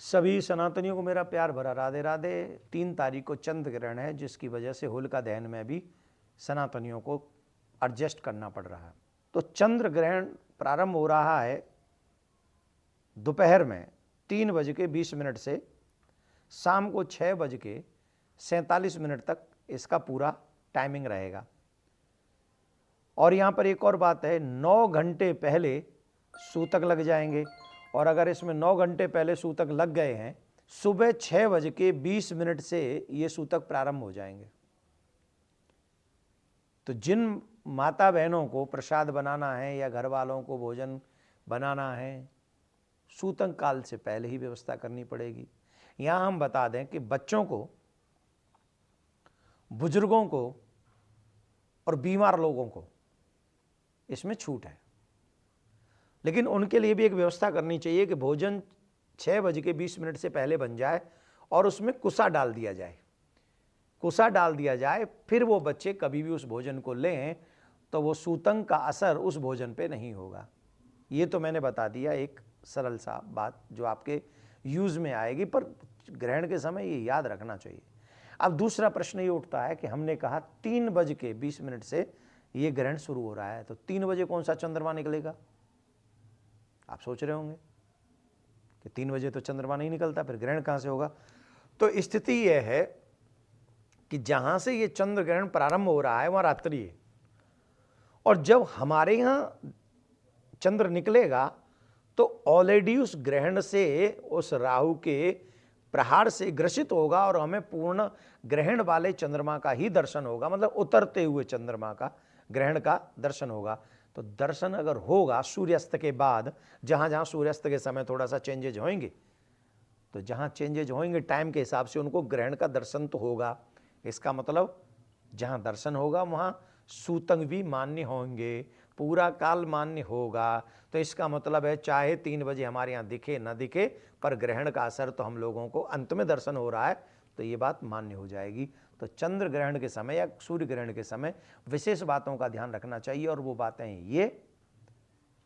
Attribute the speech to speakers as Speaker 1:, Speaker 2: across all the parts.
Speaker 1: सभी सनातनियों को मेरा प्यार भरा राधे राधे। 3 तारीख को चंद्र ग्रहण है, जिसकी वजह से होलिका दहन में भी सनातनियों को एडजस्ट करना पड़ रहा है। तो चंद्र ग्रहण प्रारंभ हो रहा है दोपहर में 3:20 से शाम को 6:47 तक इसका पूरा टाइमिंग रहेगा। और यहाँ पर एक और बात है, 9 घंटे पहले सूतक लग जाएंगे, और अगर इसमें 9 घंटे पहले सूतक लग गए हैं, सुबह 6:20 से ये सूतक प्रारंभ हो जाएंगे। तो जिन माता बहनों को प्रसाद बनाना है या घर वालों को भोजन बनाना है, सूतक काल से पहले ही व्यवस्था करनी पड़ेगी। यहाँ हम बता दें कि बच्चों को, बुजुर्गों को और बीमार लोगों को इसमें छूट है, लेकिन उनके लिए भी एक व्यवस्था करनी चाहिए कि भोजन 6:20 से पहले बन जाए और उसमें कुसा डाल दिया जाए। कुसा डाल दिया जाए, फिर वो बच्चे कभी भी उस भोजन को लें तो वो सूतक का असर उस भोजन पे नहीं होगा। ये तो मैंने बता दिया एक सरल सा बात जो आपके यूज़ में आएगी, पर ग्रहण के समय ये याद रखना चाहिए। अब दूसरा प्रश्न ये उठता है कि हमने कहा 3:20 से ये ग्रहण शुरू हो रहा है, तो 3 बजे कौन सा चंद्रमा निकलेगा? आप सोच रहे होंगे कि 3 बजे तो चंद्रमा नहीं निकलता, फिर ग्रहण कहां से होगा? तो स्थिति यह है कि जहां से ये चंद्र ग्रहण प्रारंभ हो रहा है वहां रात्रि है, और जब हमारे यहां चंद्र निकलेगा तो ऑलरेडी उस ग्रहण से, उस राहु के प्रहार से ग्रसित होगा और हमें पूर्ण ग्रहण वाले चंद्रमा का ही दर्शन होगा, मतलब उतरते हुए चंद्रमा का ग्रहण का दर्शन होगा। तो दर्शन अगर होगा सूर्यास्त के बाद, जहां जहां सूर्यास्त के समय थोड़ा सा चेंजेज होंगे, तो जहां चेंजेज होंगे टाइम के हिसाब से उनको ग्रहण का दर्शन तो होगा। इसका मतलब जहां दर्शन होगा वहां सूतक भी मान्य होंगे, पूरा काल मान्य होगा। तो इसका मतलब है चाहे 3 बजे हमारे यहाँ दिखे न दिखे, पर ग्रहण का असर तो हम लोगों को अंत में दर्शन हो रहा है, तो ये बात मान्य हो जाएगी। तो चंद्र ग्रहण के समय या सूर्य ग्रहण के समय विशेष बातों का ध्यान रखना चाहिए, और वो बातें ये,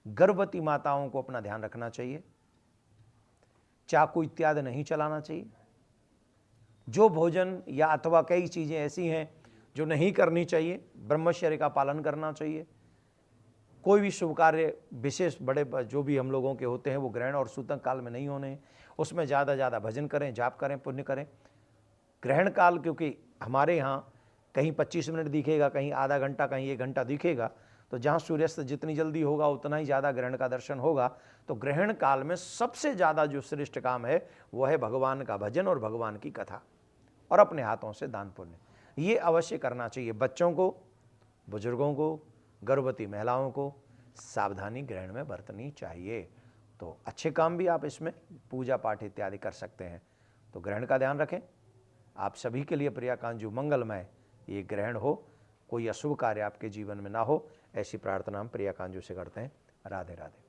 Speaker 1: गर्भवती माताओं को अपना ध्यान रखना चाहिए, चाकू इत्यादि नहीं चलाना चाहिए, जो भोजन या अथवा कई चीज़ें ऐसी हैं जो नहीं करनी चाहिए, ब्रह्मचर्य का पालन करना चाहिए। कोई भी शुभ कार्य विशेष बड़े जो भी हम लोगों के होते हैं वो ग्रहण और सूतक काल में नहीं होने, उसमें ज़्यादा भजन करें, जाप करें, पुण्य करें। ग्रहण काल क्योंकि हमारे यहाँ कहीं 25 मिनट दिखेगा, कहीं आधा घंटा, कहीं 1 घंटा दिखेगा, तो जहाँ सूर्यास्त जितनी जल्दी होगा उतना ही ज़्यादा ग्रहण का दर्शन होगा। तो ग्रहण काल में सबसे ज़्यादा जो श्रेष्ठ काम है वह है भगवान का भजन और भगवान की कथा, और अपने हाथों से दान पुण्य। ये अवश्य करना चाहिए। बच्चों को, बुजुर्गों को, गर्भवती महिलाओं को सावधानी ग्रहण में बरतनी चाहिए। तो अच्छे काम भी आप इसमें पूजा पाठ इत्यादि कर सकते हैं। तो ग्रहण का ध्यान रखें। आप सभी के लिए प्रियाकांजू मंगलमय ये ग्रहण हो, कोई अशुभ कार्य आपके जीवन में ना हो, ऐसी प्रार्थना हम प्रियाकांजू से करते हैं। राधे राधे।